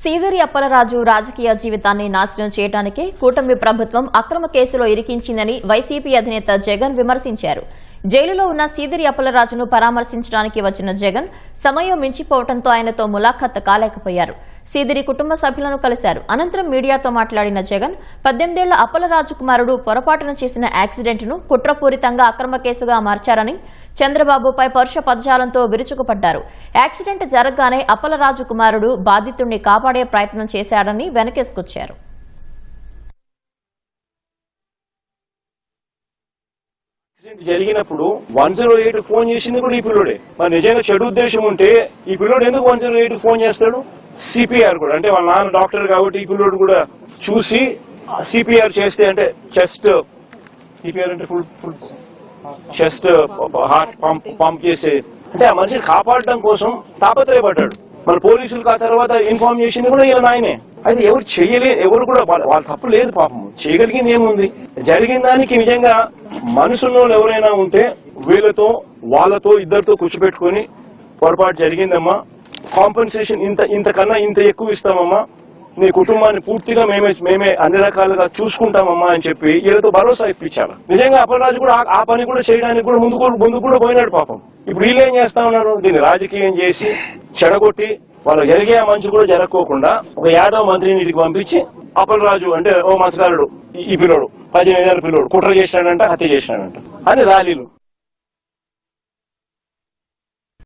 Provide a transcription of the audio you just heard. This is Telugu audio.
సీదిరి అప్పలరాజు రాజకీయ జీవితాన్ని నాశనం చేయడానికి కూటమి ప్రభుత్వం అక్రమ కేసులో ఇరికించిందని వైసీపీ అధినేత జగన్ విమర్శించారు. జైలులో ఉన్న సీదిరి అప్పలరాజును పరామర్శించడానికి వచ్చిన జగన్ సమయం మించిపోవడంతో ఆయనతో ములాఖత్ కాలేకపోయారు. సీదిరి కుటుంబ సభ్యులను కలిశారు. అనంతరం మీడియాతో మాట్లాడిన జగన్ 18 ఏళ్ల అప్పలరాజు కుమారుడు పొరపాటున చేసిన యాక్సిడెంట్ను కుట్రపూరితంగా అక్రమ కేసుగా మార్చారని, చంద్రబాబుపై పరుష పదజాలంతో విరుచుకుపడ్డారు. యాక్సిడెంట్ జరగగానే అప్పలరాజు కుమారుడు బాధితుడిని కాపాడే ప్రయత్నం చేశాడని వెనకేసుకొచ్చారు. జరిగినప్పుడు 108 ఫోన్ చేసింది కూడా ఈ పిల్లోడే. మరి నిజంగా చెడు ఉద్దేశం ఉంటే ఈ పిల్లోడు ఎందుకు 108 ఫోన్ చేస్తాడు? సిపిఆర్ కూడా అంటే వాళ్ళ నాన్న డాక్టర్ కాబట్టి ఈ పిల్లోడు కూడా చూసి సిపిఆర్ చేస్తే అంటే చెస్ట్ సిపిఆర్ అంటే ఫుల్ చెస్ట్ హార్ట్ పంప్ చేసే అంటే ఆ మనిషిని కాపాడడం కోసం తాపత్రయపడ్డాడు. మన పోలీసులకు ఆ తర్వాత ఇన్ఫార్మ్ చేసింది కూడా ఈయన నాయనే. అయితే ఎవరు చేయలేదు, ఎవరు కూడా వాళ్ళ తప్పు లేదు, పాపం చేయగలిగింది ఏముంది? జరిగిన దానికి నిజంగా మనసున్న ఎవరైనా ఉంటే వాళ్ళతో ఇద్దరితో కూర్చోబెట్టుకుని పొరపాటు జరిగిందమ్మా, కాంపెన్సేషన్ ఇంతకన్నా ఇంత ఎక్కువ ఇస్తామమ్మా, నీ కుటుంబాన్ని పూర్తిగా మేమే అన్ని రకాలుగా చూసుకుంటామమ్మా అని చెప్పి వీళ్ళతో భరోసా ఇప్పించాలి. నిజంగా అప్పలరాజు కూడా ఆ పని కూడా చేయడానికి కూడా ముందు కూడా పోయినాడు పాపం. ఇప్పుడు వీళ్ళు ఏం చేస్తా ఉన్నారు? దీన్ని రాజకీయం చేసి చెడగొట్టి వాళ్ళు జరిగే ఆ మంచి కూడా జరగకోకుండా ఒక యాదవ్ మంత్రిని ఇంటికి పంపించి అప్పలరాజు అంటే ఓ మత్స్యకారుడు ఈ పిల్లోడు 18 ఏళ్ల పిల్లోడు కుట్ర చేసినాడంట, హత్య చేసినాడంట అని ర్యాలీలు.